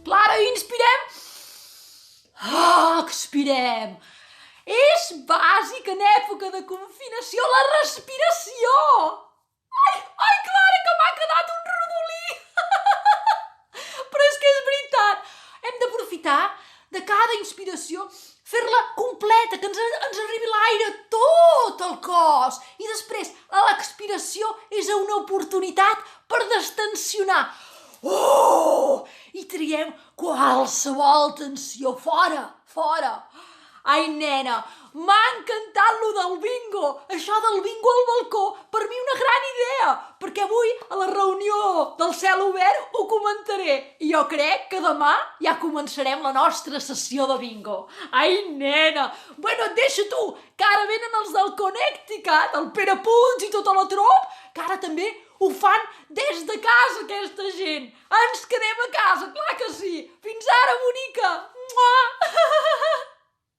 Clara, inspirem. Expirem. És bàsic en època de confinació la respiració. Ai, Clara, que m'ha quedat un rodolí. Però és que és veritat. Hem d'aprofitar de cada inspiració, fer-la completa, que ens arribi l'aire a tot el cos. I després, l'expiració és una oportunitat per destensionar. I triem qualsevol tensió. Fora. Ai, nena, m'ha encantat lo del bingo. Això del bingo al balcó, per mi una gran idea, perquè avui a la reunió del cel obert ho comentaré. I jo crec que demà ja començarem la nostra sessió de bingo. Ai, nena, bueno, et deixo tu, que ara venen els del Connecticut, el Pere Puig i tota la trop, que ara també ho fan des de casa, aquesta gent. Ens quedem a casa, clar que sí. Fins ara, bonica. Mua!